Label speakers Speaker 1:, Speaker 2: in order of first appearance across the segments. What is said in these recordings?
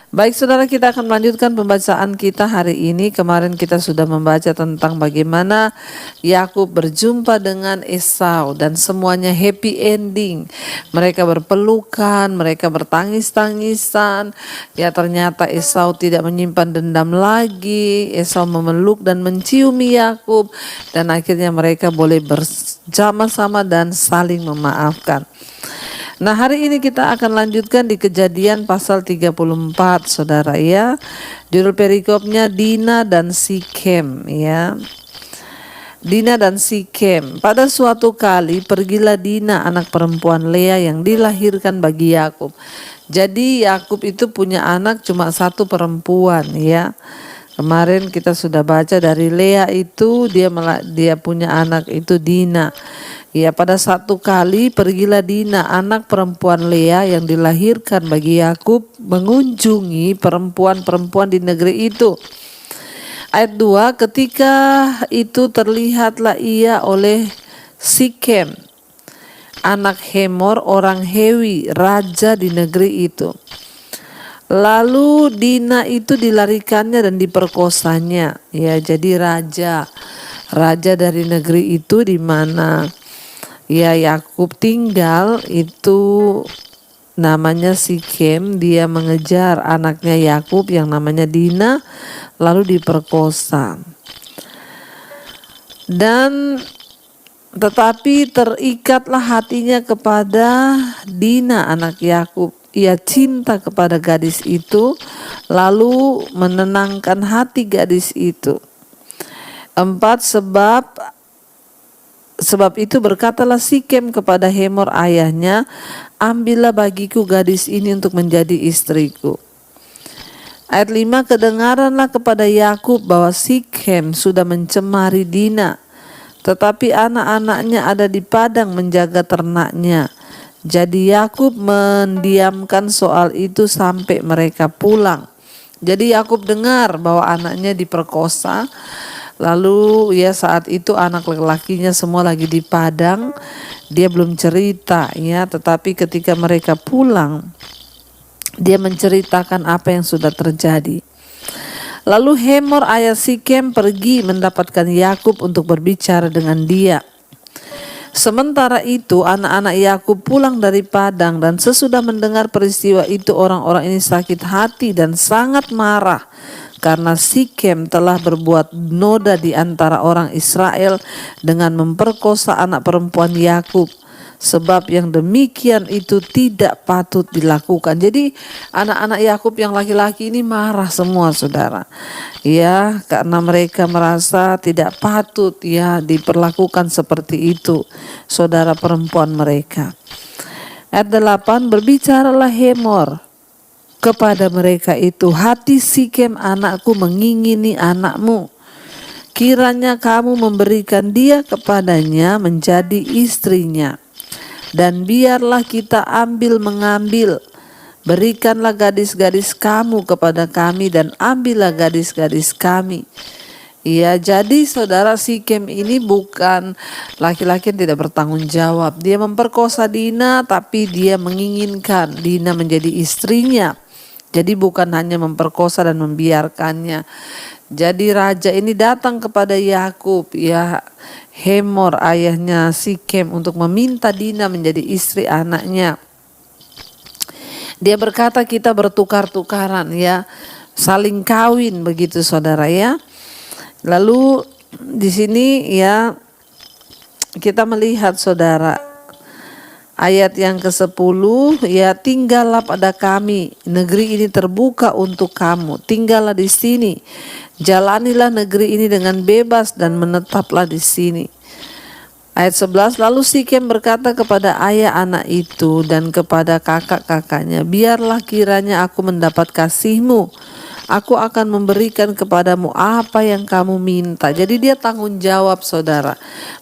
Speaker 1: Baik saudara, kita akan melanjutkan pembacaan kita hari ini. Kemarin kita sudah membaca tentang bagaimana Yakub berjumpa dengan Esau dan semuanya happy ending. Mereka berpelukan, mereka bertangis-tangisan. Ya, ternyata Esau tidak menyimpan dendam lagi. Esau memeluk dan menciumi Yakub dan akhirnya mereka boleh bersama-sama dan saling memaafkan. Nah, hari ini kita akan lanjutkan di Kejadian pasal 34, saudara ya. Judul perikopnya Dina dan Sikem ya. Dina dan Sikem. Pada suatu kali pergilah Dina anak perempuan Lea yang dilahirkan bagi Yakub. Jadi Yakub itu punya anak cuma satu perempuan ya. Kemarin kita sudah baca dari Lea itu dia punya anak itu Dina. Ya, pada satu kali pergilah Dina anak perempuan Lea yang dilahirkan bagi Yakub mengunjungi perempuan-perempuan di negeri itu. Ayat 2, ketika itu terlihatlah ia oleh Sikem, anak Hemor orang Hewi, raja di negeri itu. Lalu Dina itu dilarikannya dan diperkosanya. Ya, jadi raja dari negeri itu di mana ya Yakub tinggal itu namanya Sikem. Dia mengejar anaknya Yakub yang namanya Dina lalu diperkosa. Dan tetapi terikatlah hatinya kepada Dina anak Yakub. Ia cinta kepada gadis itu lalu menenangkan hati gadis itu. 4, sebab itu berkatalah Sikem kepada Hemor ayahnya, ambillah bagiku gadis ini untuk menjadi istriku. Ayat 5, kedengaranlah kepada Yakub bahwa Sikem sudah mencemari Dina, tetapi anak-anaknya ada di padang menjaga ternaknya. Jadi Yakub mendiamkan soal itu sampai mereka pulang. Jadi Yakub dengar bahwa anaknya diperkosa. Lalu ya saat itu anak laki-lakinya semua lagi di padang. Dia belum cerita ya, tetapi ketika mereka pulang dia menceritakan apa yang sudah terjadi. Lalu Hemor ayah Sikem pergi mendapatkan Yakub untuk berbicara dengan dia. Sementara itu anak-anak Yakub pulang dari padang dan sesudah mendengar peristiwa itu orang-orang ini sakit hati dan sangat marah karena Sikem telah berbuat noda di antara orang Israel dengan memperkosa anak perempuan Yakub. Sebab yang demikian itu tidak patut dilakukan. Jadi anak-anak Yakub yang laki-laki ini marah semua saudara. Ya, karena mereka merasa tidak patut ya diperlakukan seperti itu saudara perempuan mereka. Ayat 8, berbicaralah Hemor kepada mereka itu, hati Sikem anakku mengingini anakmu. Kiranya kamu memberikan dia kepadanya menjadi istrinya. Dan biarlah kita mengambil. Berikanlah gadis-gadis kamu kepada kami dan ambillah gadis-gadis kami. Ya, jadi saudara Sikem ini bukan laki-laki yang tidak bertanggung jawab. Dia memperkosa Dina tapi dia menginginkan Dina menjadi istrinya. Jadi bukan hanya memperkosa dan membiarkannya. Jadi raja ini datang kepada Yakub ya Hemor ayahnya Sikem untuk meminta Dina menjadi istri anaknya. Dia berkata kita bertukar-tukaran ya, saling kawin begitu saudara ya. Lalu di sini ya kita melihat saudara ayat yang ke-10 ya, tinggallah pada kami, negeri ini terbuka untuk kamu, tinggallah di sini. Jalanilah negeri ini dengan bebas dan menetaplah di sini. Ayat 11, lalu Sikem berkata kepada ayah anak itu dan kepada kakak-kakaknya, biarlah kiranya aku mendapat kasihmu. Aku akan memberikan kepadamu apa yang kamu minta. Jadi dia tanggung jawab saudara.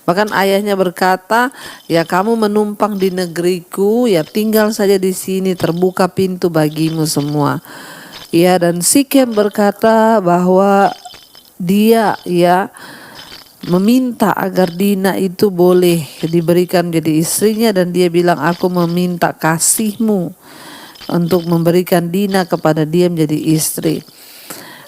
Speaker 1: Bahkan ayahnya berkata, ya kamu menumpang di negeriku, ya tinggal saja di sini, terbuka pintu bagimu semua. Ya, dan Sikem berkata bahwa dia ya meminta agar Dina itu boleh diberikan menjadi istrinya dan dia bilang aku meminta kasihmu. untuk memberikan Dina kepada dia menjadi istri.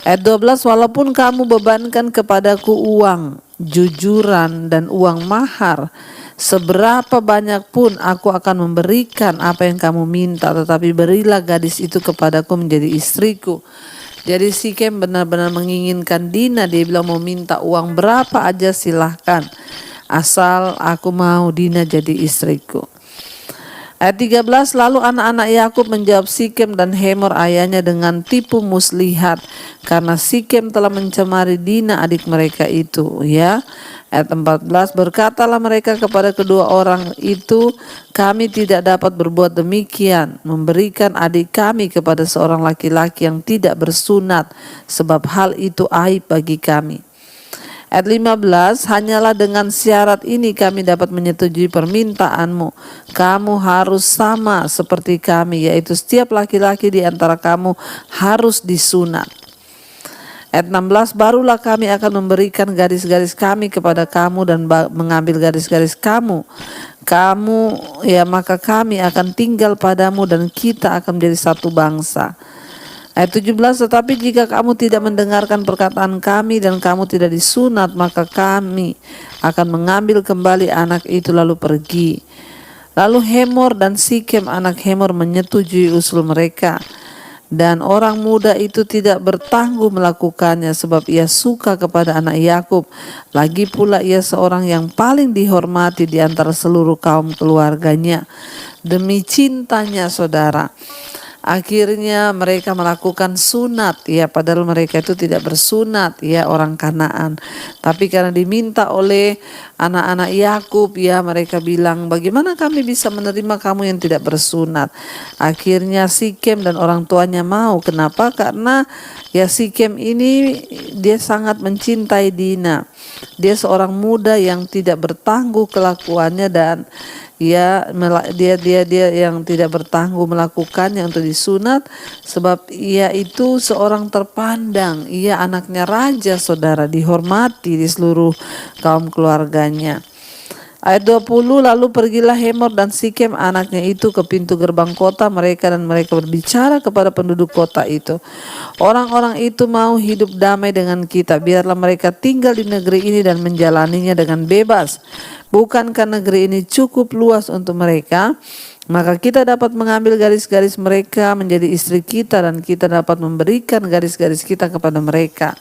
Speaker 1: Ayat 12, walaupun kamu bebankan kepadaku uang, jujuran dan uang mahar, seberapa banyak pun aku akan memberikan apa yang kamu minta, tetapi berilah gadis itu kepadaku menjadi istriku. Jadi Sikem benar-benar menginginkan Dina. Dia bilang mau minta uang berapa aja silahkan, asal aku mau Dina jadi istriku. Ayat 13, lalu anak-anak Yakub menjawab Sikem dan Hemor ayahnya dengan tipu muslihat, karena Sikem telah mencemari Dina adik mereka itu. Ya. Ayat 14, berkatalah mereka kepada kedua orang itu, kami tidak dapat berbuat demikian, memberikan adik kami kepada seorang laki-laki yang tidak bersunat, sebab hal itu aib bagi kami. Ayat 15, hanyalah dengan syarat ini kami dapat menyetujui permintaanmu. Kamu harus sama seperti kami, yaitu setiap laki-laki di antara kamu harus disunat. Ayat 16, barulah kami akan memberikan garis-garis kami kepada kamu dan mengambil garis-garis kamu. Maka kami akan tinggal padamu dan kita akan menjadi satu bangsa. Ayat 17, tetapi jika kamu tidak mendengarkan perkataan kami dan kamu tidak disunat, maka kami akan mengambil kembali anak itu lalu pergi. Lalu Hemor dan Sikem anak Hemor menyetujui usul mereka. Dan orang muda itu tidak bertangguh melakukannya, sebab ia suka kepada anak Yakub. Lagi pula ia seorang yang paling dihormati di antara seluruh kaum keluarganya. Demi cintanya, saudara, akhirnya mereka melakukan sunat, ya, padahal mereka itu tidak bersunat, ya, orang Kanaan. Tapi karena diminta oleh anak-anak Yakub, ya, mereka bilang, bagaimana kami bisa menerima kamu yang tidak bersunat? Akhirnya Sikem dan orang tuanya mau. Kenapa? Karena ya Sikem ini dia sangat mencintai Dina. Dia seorang muda yang tidak bertangguh kelakuannya dan dia yang tidak bertangguh melakukannya untuk disunat, sebab ia itu seorang terpandang, ia anaknya raja, saudara, dihormati di seluruh kaum keluarganya. Ayat 20, lalu pergilah Hemor dan Sikem anaknya itu ke pintu gerbang kota mereka dan mereka berbicara kepada penduduk kota itu. Orang-orang itu mau hidup damai dengan kita, biarlah mereka tinggal di negeri ini dan menjalaninya dengan bebas. Bukankah negeri ini cukup luas untuk mereka? Maka kita dapat mengambil garis-garis mereka menjadi istri kita dan kita dapat memberikan garis-garis kita kepada mereka.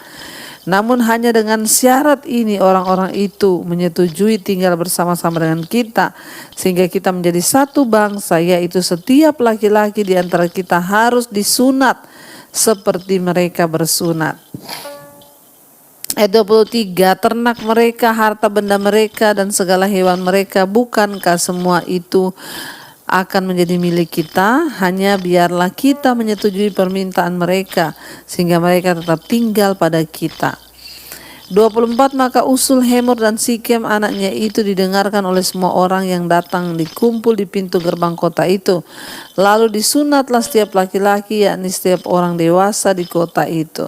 Speaker 1: Namun hanya dengan syarat ini orang-orang itu menyetujui tinggal bersama-sama dengan kita, sehingga kita menjadi satu bangsa, yaitu setiap laki-laki di antara kita harus disunat seperti mereka bersunat. Ayat 23, ternak mereka, harta benda mereka dan segala hewan mereka, bukankah semua itu akan menjadi milik kita? Hanya biarlah kita menyetujui permintaan mereka sehingga mereka tetap tinggal pada kita. 24, maka usul Hemor dan Sikem anaknya itu didengarkan oleh semua orang yang datang dikumpul di pintu gerbang kota itu. Lalu disunatlah setiap laki-laki, yakni setiap orang dewasa di kota itu.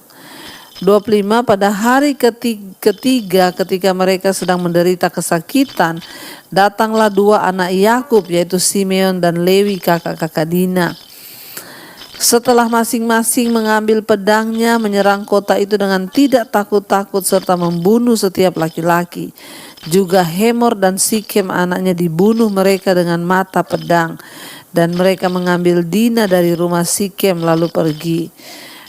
Speaker 1: 25, pada hari ketiga ketika mereka sedang menderita kesakitan, datanglah dua anak Yakub, yaitu Simeon dan Lewi, kakak-kakak Dina. Setelah masing-masing mengambil pedangnya, menyerang kota itu dengan tidak takut-takut serta membunuh setiap laki-laki. Juga Hemor dan Sikem anaknya dibunuh mereka dengan mata pedang. Dan mereka mengambil Dina dari rumah Sikem lalu pergi.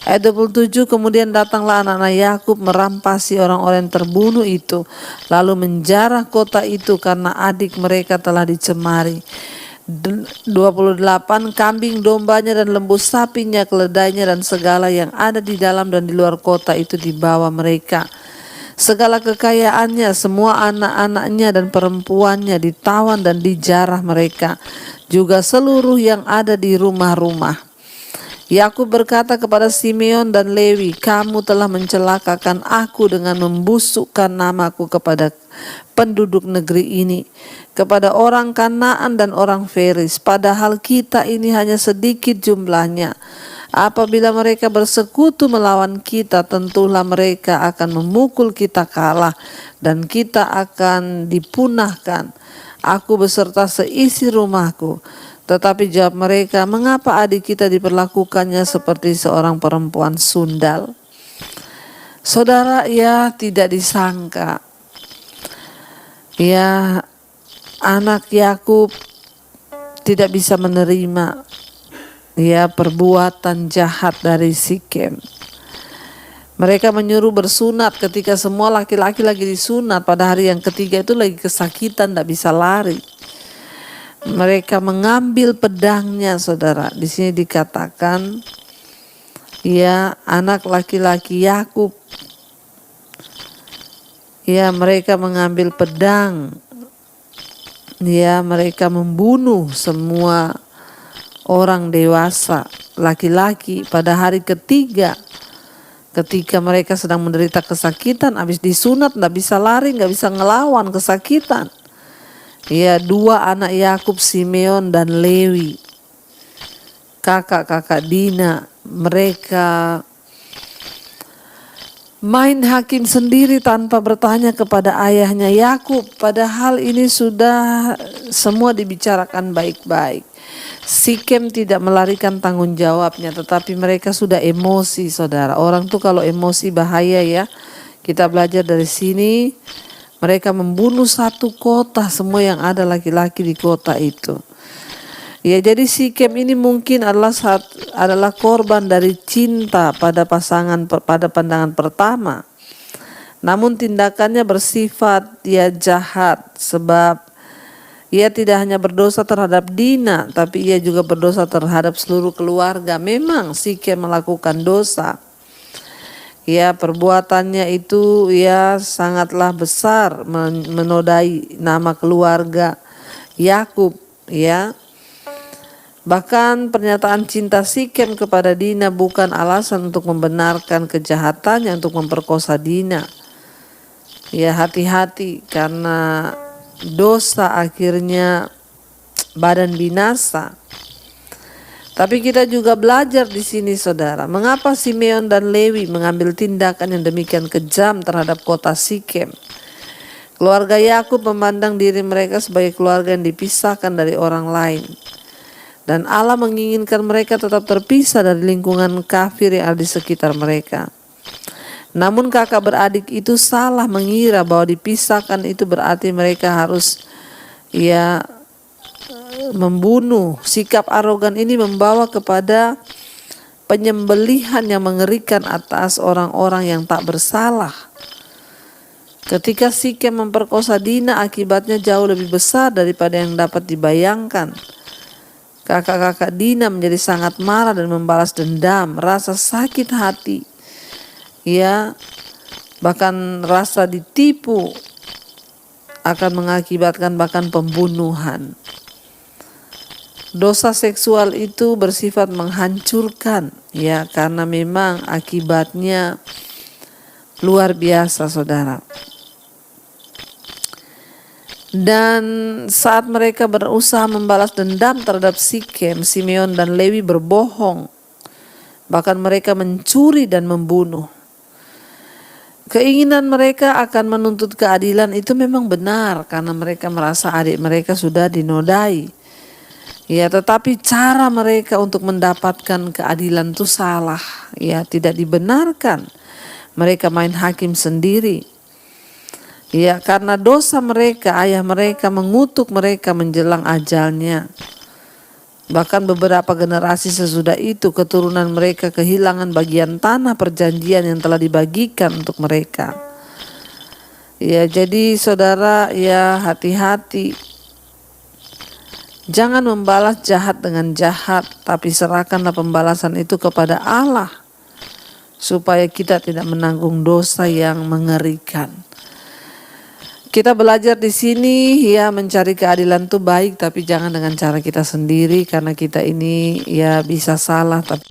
Speaker 1: Ayat 27, kemudian datanglah anak-anak Yakub merampasi orang-orang yang terbunuh itu, lalu menjarah kota itu karena adik mereka telah dicemari. 28, kambing dombanya dan lembu sapinya, keledainya dan segala yang ada di dalam dan di luar kota itu dibawa mereka. Segala kekayaannya, semua anak-anaknya dan perempuannya ditawan dan dijarah mereka, juga seluruh yang ada di rumah-rumah. Yakub berkata kepada Simeon dan Lewi, kamu telah mencelakakan aku dengan membusukkan namaku kepada penduduk negeri ini, kepada orang Kanaan dan orang Feris, padahal kita ini hanya sedikit jumlahnya. Apabila mereka bersekutu melawan kita, tentulah mereka akan memukul kita kalah dan kita akan dipunahkan, aku beserta seisi rumahku. Tetapi jawab mereka, mengapa adik kita diperlakukannya seperti seorang perempuan sundal? Saudara, ya tidak disangka, ya anak Yakub tidak bisa menerima ya perbuatan jahat dari Sikem. Mereka menyuruh bersunat ketika semua laki-laki lagi disunat. Pada hari yang ketiga itu lagi kesakitan, tidak bisa lari. Mereka mengambil pedangnya, saudara. Di sini dikatakan, ya anak laki-laki Yakub, ya mereka mengambil pedang, ya mereka membunuh semua orang dewasa laki-laki pada hari ketiga. Ketika mereka sedang menderita kesakitan, habis disunat, tidak bisa lari, nggak bisa ngelawan kesakitan. Ya, dua anak Yakub, Simeon dan Lewi, kakak-kakak Dina, mereka main hakim sendiri tanpa bertanya kepada ayahnya Yakub. Padahal ini sudah semua dibicarakan baik-baik. Sikem tidak melarikan tanggung jawabnya, tetapi mereka sudah emosi, saudara. Orang tuh kalau emosi bahaya ya. Kita belajar dari sini. Mereka membunuh satu kota, semua yang ada laki-laki di kota itu. Ya, jadi Sikem ini mungkin adalah korban dari cinta pada pandangan pertama. Namun tindakannya bersifat ya jahat, sebab ia tidak hanya berdosa terhadap Dina, tapi ia juga berdosa terhadap seluruh keluarga. Memang Sikem melakukan dosa. Ya, perbuatannya itu ya sangatlah besar, menodai nama keluarga Yakub, ya. Bahkan pernyataan cinta Sikem kepada Dina bukan alasan untuk membenarkan kejahatannya untuk memperkosa Dina. Ya, hati-hati, karena dosa akhirnya badan binasa. Tapi kita juga belajar di sini, saudara, mengapa Simeon dan Lewi mengambil tindakan yang demikian kejam terhadap kota Sikem. Keluarga Yakub memandang diri mereka sebagai keluarga yang dipisahkan dari orang lain. Dan Allah menginginkan mereka tetap terpisah dari lingkungan kafir yang ada di sekitar mereka. Namun kakak beradik itu salah mengira bahwa dipisahkan itu berarti mereka harus ya membunuh. Sikap arogan ini membawa kepada penyembelihan yang mengerikan atas orang-orang yang tak bersalah. Ketika Sikem memperkosa Dina, akibatnya jauh lebih besar daripada yang dapat dibayangkan. Kakak-kakak Dina menjadi sangat marah dan membalas dendam, rasa sakit hati, ya, bahkan rasa ditipu akan mengakibatkan bahkan pembunuhan. Dosa seksual itu bersifat menghancurkan, ya, karena memang akibatnya luar biasa, saudara. Dan saat mereka berusaha membalas dendam terhadap Sikem, Simeon dan Lewi berbohong. Bahkan mereka mencuri dan membunuh. Keinginan mereka akan menuntut keadilan itu memang benar, karena mereka merasa adik mereka sudah dinodai. Ya, tetapi cara mereka untuk mendapatkan keadilan itu salah, ya, tidak dibenarkan. Mereka main hakim sendiri. Ya, karena dosa mereka, ayah mereka mengutuk mereka menjelang ajalnya. Bahkan beberapa generasi sesudah itu keturunan mereka kehilangan bagian tanah perjanjian yang telah dibagikan untuk mereka. Ya, jadi saudara, ya hati-hati. Jangan membalas jahat dengan jahat, tapi serahkanlah pembalasan itu kepada Allah, supaya kita tidak menanggung dosa yang mengerikan. Kita belajar di sini, ya, mencari keadilan itu baik, tapi jangan dengan cara kita sendiri, karena kita ini ya bisa salah, tapi